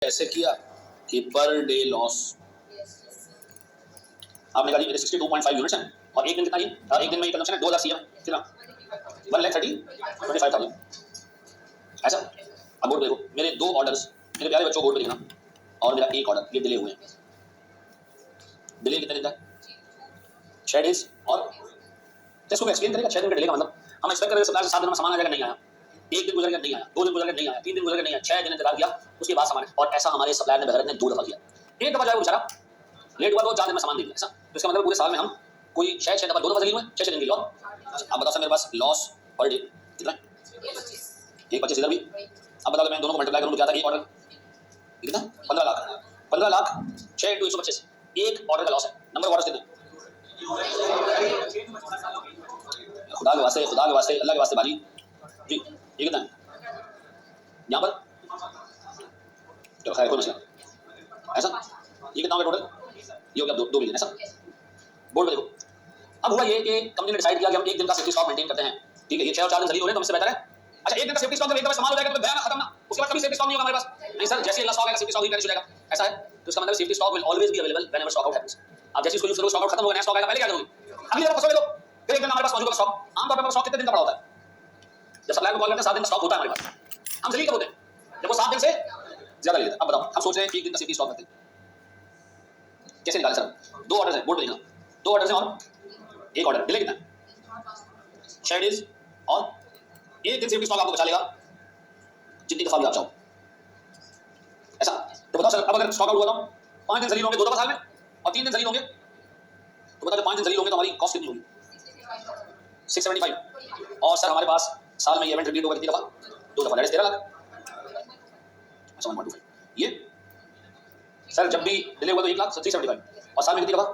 ऐसे किया कि पर डे लॉस आपने कहा जी मेरे 62.5 यूनिट्स हैं और एक दिन कितना जी एक दिन में ये कंजम्पशन है 2000 सीएम कितना 1,30,25,000 ऐसा। अब बोर्ड पे देखो मेरे दो ऑर्डर्स, मेरे प्यारे बच्चों बोर्ड पे देखना, और मेरा एक ऑर्डर ये डिले हुए हैं। डिले कितने दिन का? 6 डेज। और इसको एक्सप्लेन करेगा 6 दिन का डिले का मतलब हम एक्सपेक्ट करेंगे सप्लायर से 7 दिन में सामान आ जाएगा, नहीं आया। एक दिन गुजर गया नहीं आया, 2 दिन गुजर गया नहीं आया, 3 दिन गुजर गया नहीं आया, 6 दिन इंतजार किया उसके बाद सामान। और ऐसा हमारे सप्लायर ने बहरत ने 2 दफा किया। एक दफा जो है वो बेचारा लेट हुआ तो 4 दिन में सामान दे दिया ऐसा। तो इसका मतलब पूरे साल में हम कोई 6 दफा 2 दफा डिले हुए, 6 दिन के लिए। और अब बताओ सर मेरे पास लॉस पर डे कितना है? 1,25 इधर भी। अब बताओ मैं दोनों को मल्टीप्लाई करूं तो क्या था? एक ऑर्डर कितना? 15 लाख। 15 लाख 6 × 125 एक ऑर्डर का लॉस है। नंबर ऑफ ऑर्डर्स कितने? खुदा के वास्ते अल्लाह के वास्ते बाजी जी ये कितना है यहाँ पर? तो खैर कोई मसला ऐसा। ये कितना होगा टोटल? ये हो गया 2 मिलियन ऐसा। बोर्ड पे देखो। अब हुआ ये कि कंपनी ने डिसाइड किया कि हम एक दिन का सेफ्टी स्टॉक मेंटेन करते हैं, ठीक है। ये 6 और 4 दिन जल्दी हो रहे हैं तो हमसे बेहतर है। अच्छा एक दिन का सेफ्टी स्टॉक जब एक दफा सामान हो जाएगा तो बयान खत्म ना, उसके बाद कभी सेफ्टी स्टॉक नहीं होगा हमारे पास। नहीं सर जैसे अगला स्टॉक आएगा सेफ्टी स्टॉक ही हो जाएगा ऐसा है। तो इसका मतलब safety stock will always be available whenever stock out happens. आप जैसे इसको यूज करोगे स्टॉक आउट खत्म होगा, नया स्टॉक आएगा, पहले क्या करोगे? अगली बार फंसोगे तो फिर एक दिन हमारे पास मौजूद होगा स्टॉक। आमतौर पर स्टॉक कितने दिन का पड़ा होता है? जब सप्लायर को कॉल करते हैं 7 दिन का स्टॉक होता है हमारे पास। हम जल्दी कब होते हैं? जब वो 7 दिन से ज्यादा ले लेते हैं। अब बताओ हम सोच रहे हैं कि एक दिन का सेफ्टी स्टॉक करते हैं, कैसे निकालें सर? 2 ऑर्डर्स हैं, बोर्ड पे लिखना। 2 ऑर्डर्स हैं और एक ऑर्डर। डिले कितना है? 6 डेज। और एक दिन सेफ्टी स्टॉक आपको बचा लेगा जितनी दफा भी आप चाहो ऐसा। तो बताओ सर अब अगर स्टॉक आउट हुआ तो 5 दिन जलील होंगे 2 दफा साल में और 3 दिन जलील होंगे, तो बताओ 5 दिन जलील होंगे तो हमारी कॉस्ट कितनी होगी? 675। और सर हमारे पास साल में ये इवेंट रिपीट होगा कितनी दफा? 2 दफा, 13 लाख। अच्छा 1.25 ये सर जब भी डिले हुआ तो 1 लाख 375 और साल में कितनी दफा?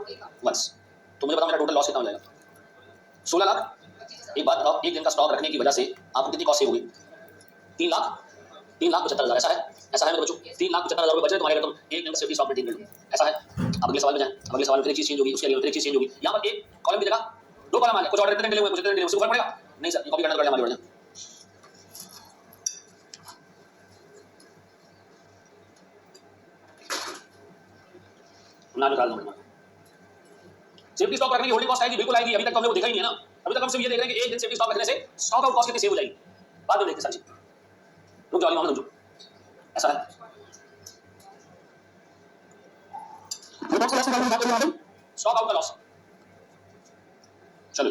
वंस। तो मुझे बताओ मेरा टोटल लॉस कितना हो जाएगा? 16 लाख। एक बात बताओ एक दिन का स्टॉक रखने की वजह से आपको कितनी कॉस्ट सेव होगी? 3 लाख 75,000 ऐसा है। ऐसा है मेरे बच्चों 3,75,000 रुपए बचे तुम्हारे अगर तुम एक दिन का सेफ्टी स्टॉक मेंटेन कर लो ऐसा है। अब अगले सवाल में जाएं। अगले सवाल में एक चीज चेंज होगी, उसके अगले एक चीज चेंज होगी। यहाँ पर एक कॉलम की जगह 2 कॉलम आ गए, कुछ ऑर्डर कितने डिले हुए, कुछ कितने डिले हुए, उससे फर्क पड़ेगा नहीं सर। कॉपी करना तो हमारी बढ़ जाए। ना निकाल दो सेफ्टी स्टॉक रखने की होल्डिंग कॉस्ट आएगी, बिल्कुल आएगी। अभी तक तो हमने वो देखा ही नहीं है ना। अभी तक हम सिर्फ ये देख रहे हैं कि एक दिन सेफ्टी स्टॉक रखने से स्टॉक आउट कॉस्ट कितनी सेव हो जाएगी। बाद में देखते हैं सर। रुक जाओ मोहम्मद रुक ऐसा है। स्टॉक आउट का लॉस चलो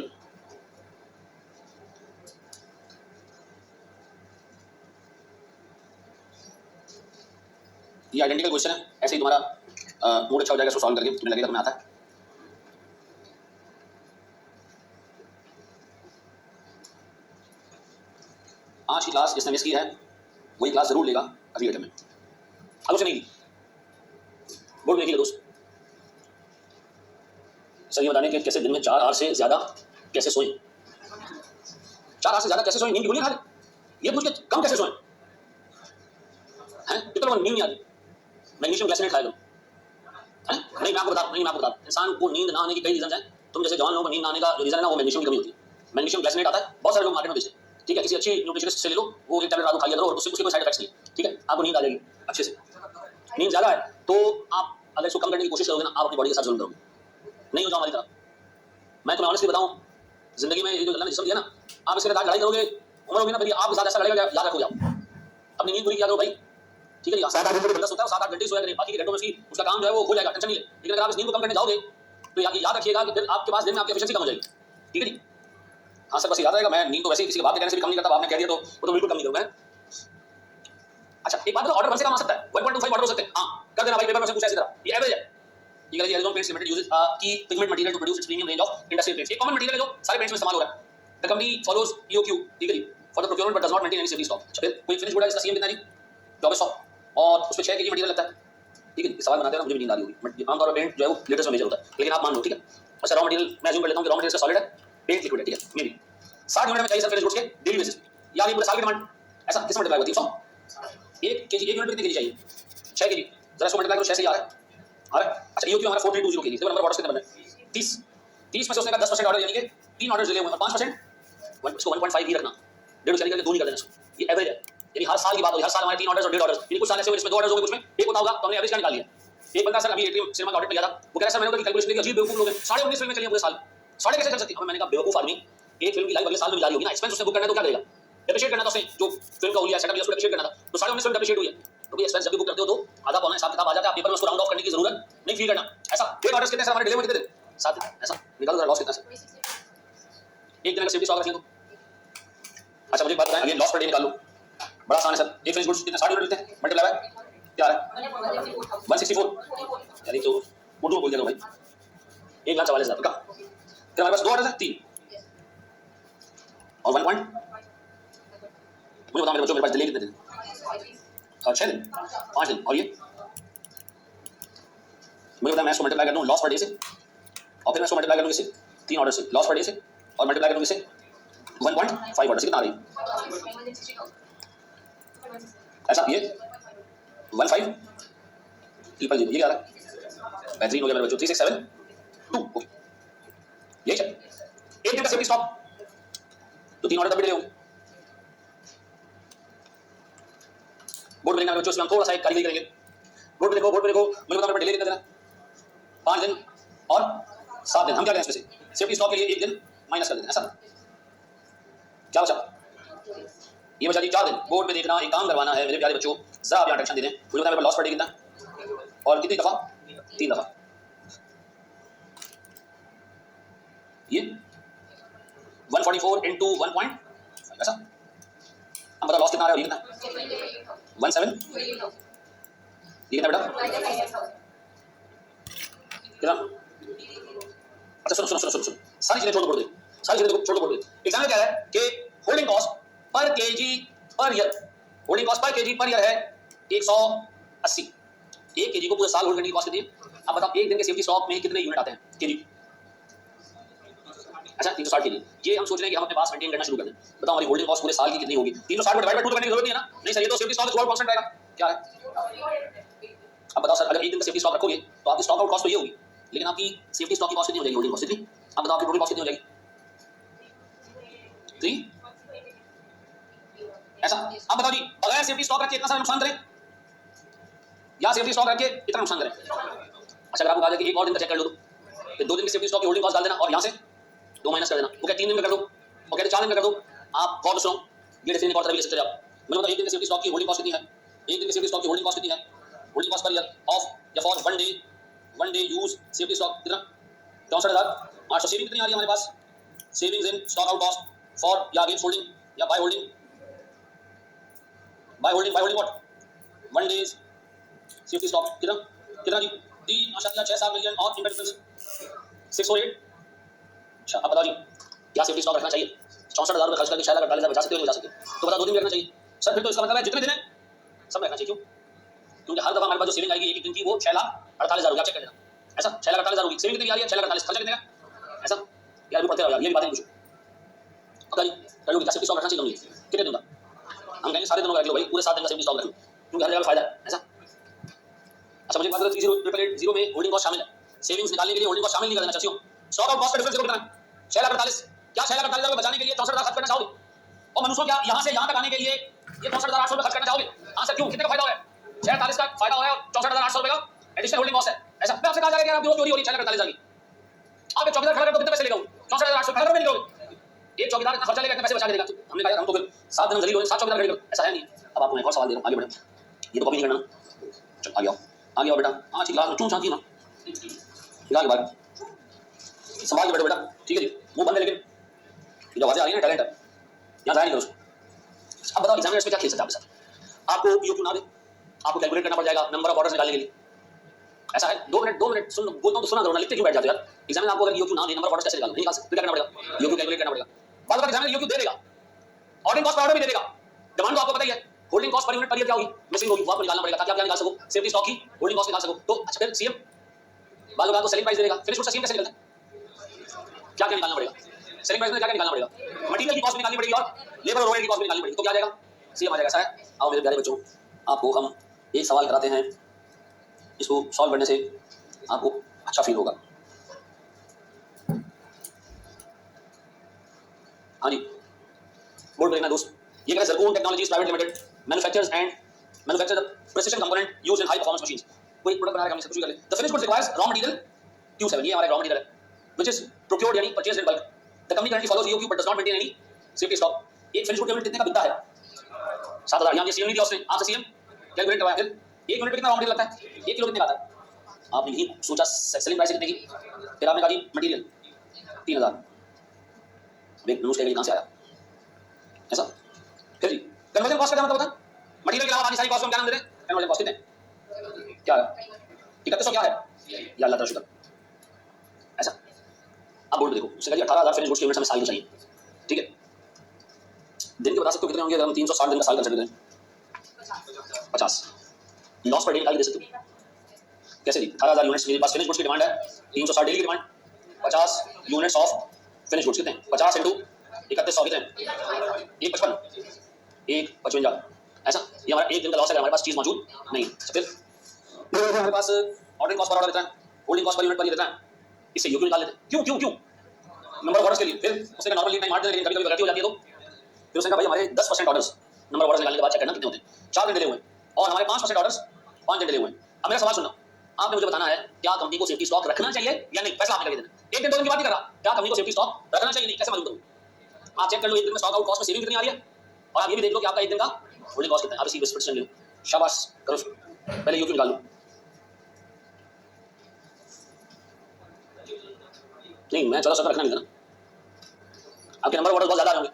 ये आइडेंटिकल क्वेश्चन है। ऐसे ही तुम्हारा मूड अच्छा हो जाएगा इसको सॉल्व करके, तुम्हें लगेगा तुम्हें आता है। आज की क्लास जिसने मिस की है वही क्लास जरूर लेगा अगली आइटम में। अब उसे नहीं दी बोर्ड में देखिए दोस्त। सर ये बताने के कैसे दिन में 4 आवर से ज्यादा कैसे सोएं? 4 आवर से ज्यादा कैसे सोएं? नींद की गोली खा ले, ये पूछ के कम कैसे सोएं? हैं कितना नींद नहीं आती? मैग्नीशियम ग्लाइसिनेट खाया करो। हैं नहीं मैं आपको बता इंसान को नींद ना आने की कई रीजन हैं। तुम जैसे जवान लोगों को नींद ना आने का जो रीजन है ना वो मैग्नीशियम की कमी होती है। मैग्नीशियम ग्लाइसिनेट आता है, बहुत सारे लोग मार्केट में बेचते हैं, ठीक है। किसी अच्छी न्यूट्रिशनिस्ट से ले लो, वो एक टैबलेट रात को खाइए करो और उससे कोई साइड इफेक्ट्स नहीं, ठीक है। आपको नींद आ जाएगी अच्छे से। नींद ज्यादा है तो आप अगर इसको कम करने की कोशिश करोगे ना आप अपनी बॉडी के साथ जुल्म करोगे। नहीं हो जाओ हमारी तरह। मैं तुम्हें ऑनेस्टली बताऊं जिंदगी में ये जो अल्लाह ने जिस्म दिया ना, आप इसके साथ लड़ाई करोगे उम्र होगी ना मेरी आपके साथ ऐसा लड़ेगा याद रखो जाओ। अपनी नींद पूरी किया करो भाई, ठीक है। 7-8 घंटे बर्दाश्त होता है, 7-8 घंटे सोया करें, बाकी के घंटों में उसका काम जो है वो हो जाएगा, टेंशन नहीं है। लेकिन अगर आप इस नींद को कम करने जाओगे तो याद रखिएगा कि फिर आपके पास दिन में आपकी एफिशिएंसी कम हो जाएगी, ठीक है जी। हाँ सर बस याद रहेगा, मैं नींद तो वैसे ही किसी के बात के कहने से भी कम नहीं करता। आपने कह दिया तो वो तो बिल्कुल कम नहीं करूंगा। अच्छा एक बात तो ऑर्डर 1 से कम आ सकता है, 1.25 ऑर्डर हो सकते हैं। हाँ कर देना भाई, पेपर में से पूछा इसी तरह। ये एवरेज है। ये कह Arizona Paints Limited uses key pigment material to produce its premium range of industrial paints। ये कॉमन मटेरियल है जो सारे पेंट्स में इस्तेमाल हो रहा है। द कंपनी फॉलोज EOQ, ठीक है जी, for the procurement but does not maintain any safety stock. फिर कोई फिनिश गुड है, इसका सीएम कितना जी? 2400 और उसमें 6 kg मटेरियल लगता है, ठीक है। सवाल बनाते हैं ना, मुझे भी नींद आ रही होगी। आमतौर पर पेंट जो है वो लीटर्स में मेजर होता है, लेकिन आप मान लो, ठीक है। अच्छा रॉ मटेरियल मैं अज्यूम कर लेता हूं कि रॉ मटेरियल सॉलिड है, पेंट लिक्विड है, ठीक है। मे बी 60 यूनिट में चाहिए सर फिनिश गुड्स के डेली बेसिस पे, या ये पूरे साल की डिमांड ऐसा किस मल्टीप्लाई होती है? 100 1 kg 1 यूनिट पे कितने kg चाहिए? 6 kg। जरा इसको मल्टीप्लाई करो 6 से आ रहा है। अच्छा EOQ हमारा 4320 kg। देखो नंबर ऑर्डर्स कितने बने? 30 में से उसने कहा 10% ऑर्डर यानी कि 3 ऑर्डर्स ले हुए हैं, 5% इसको 1.5 ही रखना, 1.5 करके 2 नहीं कर देना इसको। ये एवरेज है। यदि हर साल की बात हो, हर साल हमारे 3 ऑर्डर्स और 1.5 ऑर्डर्स, यदि कुछ साल ऐसे हुए जिसमें 2 ऑर्डर्स हो गए, कुछ में 1 होता होगा, तो हमने एवरेज क्या निकाल लिया। एक बंदा सर अभी एटीएम सिनेमा का ऑडिट पे गया था, वो कह रहा सर मैंने उधर की कैलकुलेशन देखी, अजीब बेवकूफ लोग हैं, 19.5 फिल्में चली हैं पूरे साल, साढ़े कैसे चल सकती है। मैंने कहा बेवकूफ आदमी, एक फिल्म की लाइफ अगले साल में भी जारी होगी ना, एक्सपेंस उसने बुक करना है तो क्या करेगा, एप्रिशिएट करना था उसने, जो फिल्म का हुआ सेटअप उसको एप्रिशिएट करना था, तो 19.5 फिल्म एप्रिशिएट हुई है, तो भी एक्सपेंस जब भी बुक करते हो तो आधा पौना हिसाब किताब आ जाता है, पेपर में उसको राउंड ऑफ करने की जरूरत नहीं फील करना। ऐसा 1.5 ऑर्डर्स कितने सर हमारे डिले में कितने थे, 7 दिन, ऐसा निकालो जरा लॉस कितना सर, एक दिन का सेफ्टी स्टॉक रख लें तो। अच्छा मुझे बात बताएं, अगेन लॉस पर डे निकाल लो, बड़ा आसान है सर, एक फिनिश गुड्स कितने 60 यूनिट मिलते हैं, मल्टीप्लाई बाय क्या आ रहा है 164, यानी तो उर्दू में बोल दिया भाई 1,44,000 का। फिर हमारे पास 2 ऑर्डर है, 3 और 1 पॉइंट, मुझे बताओ मेरे बच्चों मेरे पास डिले कितने दिन, 6 दिन 5 दिन, और ये मुझे बताया मैं इसको मल्टीप्लाई कर दूं लॉस पर डे से, और फिर मैं इसको मल्टीप्लाई कर दूं इससे 3 ऑर्डर से, लॉस पर डे से, और मल्टीप्लाई कर दूं इससे 1.5 ऑर्डर से, कितना आ रही है ऐसा, ये 15 ट्रिपल जी, ये क्या आ रहा है, बेहतरीन हो गया मेरे बच्चों, 3672 ओके, यही है एक दिन का सेफ्टी स्टॉक, तो 3 ऑर्डर तब भी डिले होंगे। बोर्ड में बच्चों, इसमें हम थोड़ा सा एक कारीगरी करेंगे, बोर्ड पे देखो, बोर्ड पे देखो, मुझे बताओ मेरे डिले कितना देना, 5 दिन और 7 दिन, हम क्या करें इसमें से सेफ्टी स्टॉक के लिए 1 दिन माइनस कर देते हैं, ऐसा क्या बचा, ये बचा जी 4 दिन। बोर्ड पे देखना, एक काम करवाना है मेरे प्यारे बच्चों, जरा आप यहाँ टेंशन दे दें, मुझे बताओ मेरे लॉस पर डे कितना और कितनी दफा, 3 दफा, ये 144 इंटू 1.5 ऐसा, हम बताओ लॉस कितना आ रहा है, ये कितना 17, ये कितना बेटा कितना, अच्छा सुनो सुनो सुनो सुनो सुनो, सारी चीजें छोड़ दो, सारी चीजें छोड़ दो, एग्जाम में क्या है कि होल्डिंग कॉस्ट पर KG per year, holding cost पर केजी पर ईयर है 180, 1 केजी को पूरे साल होल्ड करने की कॉस्ट कितनी है, अब बताओ एक दिन के सेफ्टी स्टॉक में कितने यूनिट आते हैं केजी, अच्छा 360 केजी, ये हम सोच रहे हैं कि हम अपने पास मेंटेन करना शुरू कर दें, बताओ हमारी होल्डिंग कॉस्ट पूरे साल की कितनी होगी, 360 डिवाइड बाय 2 करने की जरूरत नहीं है ना, नहीं सर ये तो सेफ्टी स्टॉक थोड़ा कांस्टेंट रहेगा, क्या है, अब बताओ सर अगर एक दिन का सेफ्टी स्टॉक रखोगे तो आपकी स्टॉक आउट कॉस्ट तो ये होगी, लेकिन आपकी सेफ्टी स्टॉक की कॉस्ट कितनी हो जाएगी, होल्डिंग कॉस्ट कितनी, अब बताओ आपकी टोटल कॉस्ट कितनी हो जाएगी 3, ऐसा, अब बताओ जी बगैर सेफ्टी स्टॉक रखे इतना सारा नुकसान करें या सेफ्टी स्टॉक रख के इतना नुकसान करें, अच्छा अगर आपको कहा जाए कि एक और दिन का चेक कर लो तो फिर 2 दिन की सेफ्टी स्टॉक की होल्डिंग कॉस्ट डाल देना और यहाँ से 2 माइनस कर देना, वो क्या 3 दिन का कर दो, वो कहते 4 दिन का कर दो, आप गौर सुनो ये डिसीजन एक और तरह ले सकते हैं आप, मुझे बताओ एक दिन की सेफ्टी स्टॉक की होल्डिंग कॉस्ट कितनी है, एक दिन की सेफ्टी स्टॉक की होल्डिंग कॉस्ट कितनी है, holding cost per year of या for one day use safety stock कितना 64,800, सेविंग कितनी आ रही है हमारे पास, savings in stock out cost for या अगेंस्ट होल्डिंग या by holding what 1 days safety stock कितना कितना जी 3.67 मिलियन और इनका डिफरेंस 608, अच्छा अब बताओ जी क्या सेफ्टी स्टॉक रखना चाहिए, 64,000 रुपये खर्च करके 6,48,000 बचा सकते हो नहीं बचा सकते, तो बता 2 दिन में रखना चाहिए सर, फिर तो इसका मतलब है जितने दिन है सब रखना चाहिए, क्यों, क्योंकि हर दफा हमारे पास जो सेविंग आएगी एक दिन की वो 6,48,000 रुपये, चेक कर लेना ऐसा 6,48,000 होगी, सेविंग कितनी आ रही है 6,48,000, खर्चा कितने का ऐसा, यार भी पढ़ते रहो यार, ये भी बातें पूछो, अब बताइए कर लो क्या सेफ्टी स्टॉक रखना चाहिए कितने दिन का, हम कहेंगे सारे दिनों का रख लो भाई, पूरे 7 दिन का सेफ्टी स्टॉक रख लो, क्योंकि हर जगह फायदा है ऐसा, अच्छा मुझे बात करो 30,880 में होल्डिंग कॉस्ट शामिल है, सेविंग्स निकालने के लिए होल्डिंग कॉस्ट शामिल नहीं कर देना चाहती हूं, स्टॉक आउट कॉस्ट का डिफरेंस कितना है 6,48,000, क्या 6,48,000 रुपये बचाने के लिए 64,000 खर्च करना चाहोगे, और मनुष्यों क्या यहाँ से यहाँ तक आने के लिए ये 64,800 रुपये खर्च करना चाहोगे, हाँ सर क्यों, कितने का फायदा हो रहा है, 46 का फायदा हो रहा है और 64,800 रुपये का एडिशनल होल्डिंग कॉस्ट है, ऐसा मैं आपसे कहा जा रहा है कि आप चोरी हो रही है 6,48,000 की, आप एक चौकीदार खड़ा कर दो कितने पैसे लेगा 64,800 खड़ा करोगे नहीं करोगे, एक चौकीदार इतना खर्चा लेगा इतने पैसे बचा के देगा, हमने कहा हम तो फिर 7 दिन जलील हो 7 चौकीदार खड़े करो, ऐसा है नहीं, अब आपको एक और सवाल दे रहा हूं, आगे बढ़े, ये तो कभी नहीं करना, चलो आगे आओ बेटा, हाँ ठीक है चूं चाहती ना इलाज बात संभाल के बैठो बेटा, ठीक है जी मुंह बंद है, लेकिन जो आवाजें आ रही है ना टैलेंट है यहाँ जाया नहीं करो उसको, अब बताओ एग्जामिनर्स में क्या खेल सकते हैं आपके साथ, आपको ईओक्यू ना दे, आपको कैलकुलेट करना पड़ जाएगा नंबर ऑफ ऑर्डर्स निकालने के लिए, ऐसा है 2 मिनट सुन बोलता हूं तो सुना करो ना, लिखते क्यों बैठ जाते हो यार, एग्जाम में आपको अगर ईओक्यू ना दे नंबर ऑफ ऑर्डर्स कैसे निकालना, नहीं निकाल सकते, क्या करना पड़ेगा ईओक्यू कैलकुलेट करना पड़ेगा, बाद में एग्जाम में ईओक्यू दे देगा, ऑर्डरिंग कॉस्ट पर ऑर्डर भी दे देगा, डिमांड तो आपको पता ही है, holding cost per unit per year क्या होगी मिसिंग होगी, वो आपको निकालना पड़ेगा ताकि आप क्या निकाल सको सेफ्टी स्टॉक की होल्डिंग कॉस्ट निकाल सको, तो अच्छा फिर सीएम बाद में आपको सेलिंग प्राइस दे देगा, फिनिश गुड्स का सीएम कैसे निकलता है, क्या क्या निकालना पड़ेगा, सेलिंग प्राइस में क्या क्या निकालना पड़ेगा, मटेरियल की कॉस्ट निकालनी पड़ेगी और लेबर और ओवरहेड की कॉस्ट निकालनी पड़ेगी, तो क्या आ जाएगा सीएम आ जाएगा, ऐसा है। आओ मेरे प्यारे बच्चों आपको हम एक सवाल कराते हैं, इसको सॉल्व करने से आपको अच्छा फील होगा, हाँ जी बोर्ड पर देखना दोस्त, ये क्या जरकून technologies private limited manufactures and manufacture the precision component used in high performance machines. कोई प्रोडक्ट बना रहा है, हम इससे कुछ कर ले। The finish goods requires raw material Q7, ये हमारा रॉ मटेरियल है, व्हिच इज प्रोक्योर्ड यानी purchased in bulk. The company currently follows EOQ but does not maintain any safety stock. एक फिनिश गुड यूनिट कितने का बिकता है? 7,000। यहाँ सीएम नहीं दिया उसने, आपसे सीएम कैलकुलेट करवाया। फिर एक यूनिट पे कितना रॉ मटेरियल लगता है? 1 किलो कितने का आता है? आपने नहीं सोचा सेलिंग प्राइस कितने की, फिर आपने कहा जी मटेरियल 3,000। न्यूज कहाँ से आया ऐसा? फिर जी कन्वर्जन कॉस्ट का क्या मतलब होता है? मटेरियल के अलावा बाकी सारी कॉस्ट को हम क्या नाम देते हैं? Conversion cost. कितने क्या है? 3100 क्या है? या अल्लाह का शुक्र। ऐसा अब बोर्ड देखो, उससे कहिए 18,000 फिनिश गुड्स की यूनिट्स हमें साल की चाहिए, ठीक है? दिन के बता सकते हो कितने होंगे अगर हम 360 दिन का साल कंसीडर करें? 50। लॉस पर डे निकाल दे सकते हो कैसे जी? 18,000 यूनिट्स मेरे पास फिनिश गुड्स की डिमांड है, 360 डेली की demand, 50 units of finish goods कितने? 50 इंटू 3100 कितने? 155, 155। ऐसा ये हमारा एक दिन का लॉस है, हमारे पास चीज मौजूद नहीं। फिर हमारे पास ऑर्डरिंग कॉस्ट पर ऑर्डर देता है, होल्डिंग कॉस्ट पर यूनिट पर देता है, इससे यूक्यू निकाल लेते हैं। क्यों क्यों क्यों? नंबर ऑफ ऑर्डर्स के लिए। फिर उससे नॉर्मल लीड टाइम मार देते, लेकिन कभी-कभी गलती हो जाती है तो फिर उसने कहा भाई हमारे 10% ऑर्डर्स, नंबर ऑफ ऑर्डर्स निकालने के बाद चेक करना कितने होते हैं। 4 दिन डिले हुए और हमारे 5% ऑर्डर्स 5 दिन डिले हुए। अब मेरा सवाल सुनना, आपने मुझे बताना है क्या कंपनी को सेफ्टी स्टॉक रखना चाहिए या नहीं? फैसला आपने करके देना। एक दिन 2 दिन की बात नहीं कर रहा, क्या कंपनी को सेफ्टी स्टॉक रखना चाहिए नहीं? कैसे मालूम करूं? आप चेक कर लो एक दिन में स्टॉक आउट कॉस्ट में सेविंग कितनी आ रही है, और आप ये भी देख लो कि आपका एक दिन का होल्डिंग कॉस्ट कितना है। आप इसी बेस पर चल लो, शाबाश करो। पहले यूक्यू निकाल लो। नहीं मैं 1400 रखना नहीं था ना, आपके नंबर ऑर्डर बहुत ज्यादा आ होंगे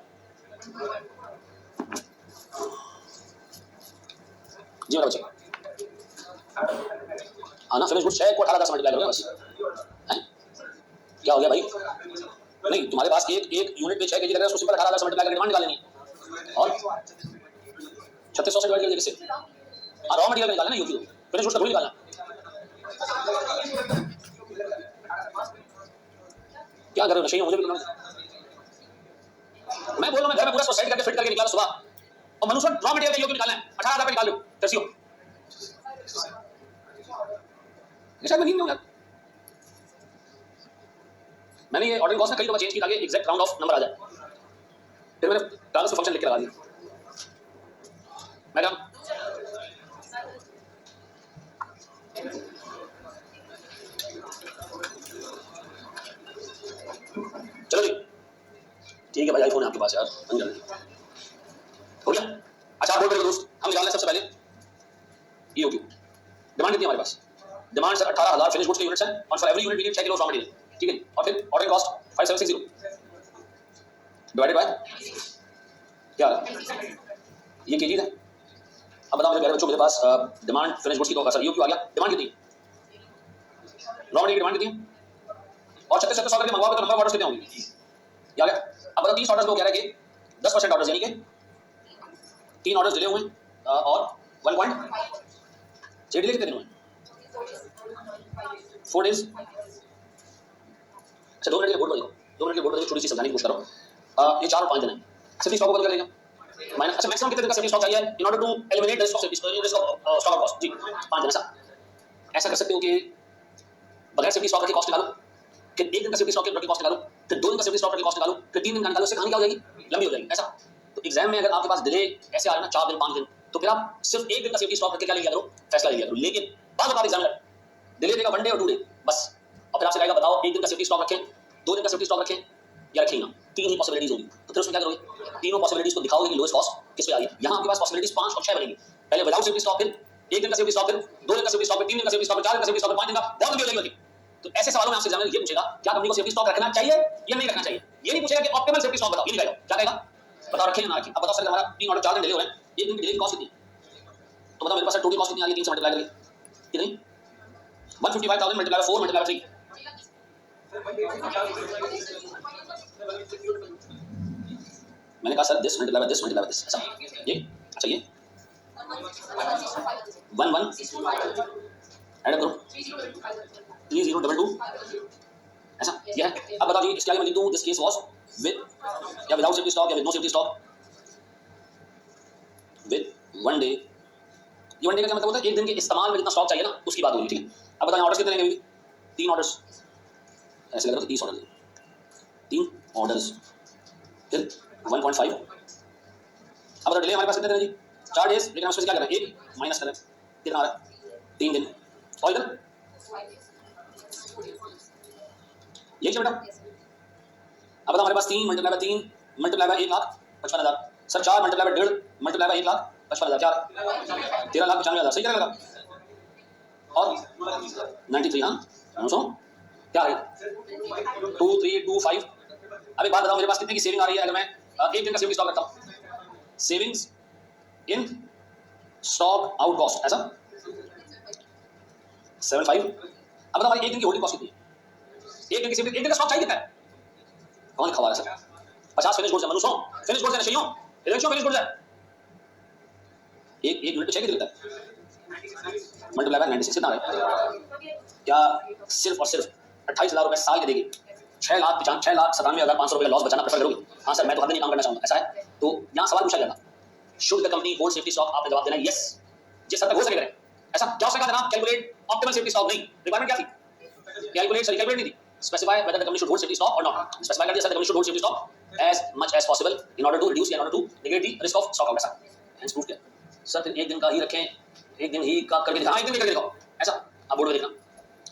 जी मेरा बच्चा। हाँ ना, फिनिश गुड्स 6 को 18,000 से मल्टीप्लाई करोगे बस। हैं क्या हो गया भाई? नहीं तुम्हारे पास एक यूनिट पे 6 केजी लग रहा है, उसको सिंपल 18,000 से मल्टीप्लाई करके डिमांड निकाल लेनी है और 3600 से डिवाइड करके किससे? हाँ रॉ मटेरियल निकालना ना, यूक्यू फिनिश गुड्स का थोड़ी निकालना। क्या कर रहे हो? नशे मुझे भी करना। मैं बोल रहा हूं मैं घर में पूरा सोसाइटी करके फिट करके निकाला सुबह, और मनुष्य रॉ मटेरियल का यूक्यू निकालना है, 18,000 पे निकाल लो तरसियो। शायद मैं नहीं हूं यार, मैंने ये ऑर्डरिंग कॉस्ट में कई दफा चेंज की ताकि एग्जैक्ट राउंड ऑफ नंबर आ जाए। फिर मैंने ट्रांसफर फंक्शन लिख के लगा दिया। मैडम चलो जी ठीक है भाई, आईफोन है आपके पास यार, हो गया। अच्छा बोल रहे दोस्त, हम निकालने सबसे पहले ईओक्यू। डिमांड कितनी है हमारे पास? डिमांड सर 18,000 फिनिश गुड्स के यूनिट्स हैं, और for every unit we need 6 kilo raw material, ठीक है? और फिर ऑर्डरिंग कॉस्ट 5760 डिवाइडेड बाय क्या ये केजी है। अब बताओ मेरे प्यारे बच्चों, मेरे पास डिमांड फिनिश गुड्स की तो सर ईओक्यू आ गया। डिमांड कितनी? रॉ मटेरियल की डिमांड कितनी है? और 3600 करके मंगवाओगे तो नंबर ऑफ ऑर्डर्स कितने होंगे? क्या गया? अब बताओ 30 ऑर्डर्स को कह रहा है कि 10% ऑर्डर्स, यानी कि 3 ऑर्डर्स डिले हुए और 1.6 डिले कितने दिन हुए? 4 डेज। अच्छा 2 मिनट के लिए बोर्ड बजाओ, 2 मिनट के बोर्ड बजाओ, छोटी सी समझाने की कोशिश करो। ये 4 और 5 दिन है, सेफ्टी स्टॉक को बदल कर लेगा माइनस। अच्छा मैक्सिमम कितने दिन का सेफ्टी स्टॉक चाहिए in order to eliminate the risk of stock cost? जी 5 दिन। ऐसा कर सकते हो कि बगैर सेफ्टी स्टॉक की कॉस्ट निकालो, फिर एक दिन का सेफ्टी स्टॉक की कॉस्ट निकालो, फिर 2 दिन का सेफ्टी स्टॉक की कॉस्ट निकालो, फिर 3 दिन का निकालो, उससे कहानी क्या हो जाएगी? लंबी हो जाएगी। ऐसा तो एग्जाम में अगर आपके पास डिले ऐसे आ रहा है ना 4 दिन 5 दिन, तो फिर आप सिर्फ एक दिन का सेफ्टी स्टॉक रख के क्या ले लिया करो? फैसला ले लिया करो। लेकिन बाद में एग्जामिनर डिले देगा 1 डे और 2 डे बस, और फिर आपसे कहेगा बताओ एक दिन का सेफ्टी स्टॉक रखें, 2 दिन का सेफ्टी स्टॉक रखें या रखें ना? 3 ही पॉसिबिलिटीज होगी, तो फिर उसमें क्या करोगे? तीनों पॉसिबिलिटीज को दिखाओगे कि लोएस्ट कॉस्ट किस पे आ रही है। यहाँ आपके पास पॉसिबिलिटीज 5 और 6 बनेगी, पहले विदाउट सेफ्टी स्टॉक, फिर एक दिन का सेफ्टी स्टॉक, फिर 2 दिन का सेफ्टी स्टॉक, फिर 3 दिन का सेफ्टी स्टॉक, 4 दिन का सेफ्टी स्टॉक, 5 दिन का, बहुत लंबी हो जाएगी। तो ऐसे सवालों में आपसे एग्जामिनर ये पूछेगा क्या कंपनी को सेफ्टी स्टॉक रखना चाहिए या नहीं रखना चाहिए। ये नहीं पूछेगा कि ऑप्टिमल सेफ्टी स्टॉक बताओ, ये नहीं कहेगा। क्या कहेगा? बताओ रखें या ना रखें। अब बताओ सर हमारा 3 ऑर्डर 4 दिन डिले हो रहे हैं, एक दिन की डिले की कॉस्ट कितनी है? तो बताओ मेरे पास टोटल कॉस्ट कितनी आ रही है? 3 से मल्टीप्लाई करिए कितनी? 155,000 मल्टीप्लाई 4 मल्टीप्लाई 3। मैंने कहा sir this multiply this multiply this, ऐसा ये अच्छा ये 1 1 ऐड करो 3022 ऐसा ये है। अब बताओ जी इसके आगे मैं लिख दूं दिस केस वाज विद या विदाउट सेफ्टी स्टॉक या with no safety stock? With 1 day. ये 1 डे का क्या मतलब होता है? एक दिन के इस्तेमाल में जितना स्टॉक चाहिए ना उसकी बात हो रही है, ठीक है? अब बताओ ऑर्डर्स कितने लेंगे? 3 ऑर्डर्स, ऐसे लग रहा है 30 ऑर्डर, 3 ऑर्डर्स फिर 1.5। अब बताओ डिले हमारे पास कितने दिन है जी? 4 डेज, लेकिन हम उसमें क्या कर रहे हैं, एक माइनस कर रहे हैं, कितना आ रहा है 3 दिन। और इधर ये क्या बेटा, अब बताओ हमारे पास 3 multiply by 3 multiply by 1,55,000, sir 4 multiply by 1.5 multiply by 1,55,000 क्या 13,95,000, सही क्या लगा? और 93, हाँ सुनो क्या है 2325। अब एक बात बताओ, मेरे पास कितने की सेविंग आ रही है अगर मैं एक दिन का सेविंग स्टॉक रखता हूँ, savings in stock out cost ऐसा 75। अब बताओ हमारी एक दिन की होल्डिंग कॉस्ट कितनी है, एक दिन की सेविंग, एक दिन का स्टॉक चाहिए कितना है, कौन लिखा हुआ है सर 50 फिनिश गुड्स है, मनु सुनो फिनिश गुड्स है, चाहिए इधर क्यों फिनिश गुड्स है, एक यूनिट पे चाहिए कितना लगता है, मल्टीप्लाई बाय 96 कितना है, क्या सिर्फ और सिर्फ 28,000 रुपए साल के देगी, 6,97,500 रुपए का लॉस बचाना प्रेफर करोगे? हाँ सर मैं तो हद नहीं काम करना चाहूंगा, ऐसा है तो यहाँ सवाल पूछा जाता, should the company hold safety stock, आपने जवाब देना है यस, जिस हद तक हो सके करें, ऐसा क्या हो सका जनाब, कैलकुलेट ऑप्टिमल सेफ्टी स्टॉक, नहीं रिक्वायरमेंट क्या थी, कैलकुलेट सॉरी कैलकुलेट नहीं थी, specify whether the company should hold safety stock or not, specify कर दिया sir the company should hold safety stock as much as possible in order to reduce in order to negate the risk of stock out, ऐसा hence proof किया sir, फिर एक दिन का ही रखें, एक दिन ही का करके दिखाओ, एक दिन करके दिखाओ, ऐसा आप बोर्ड में देखना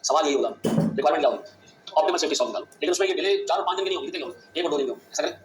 सवाल यही होगा, रिक्वायरमेंट क्या होगी, ऑप्टिमल सेफ्टी स्टॉक निकालो, लेकिन उसमें ये डिले 4 और 5 दिन की नहीं होगी, कितने की होगी, 1 और 2 दिन की होगी, ऐसा करें।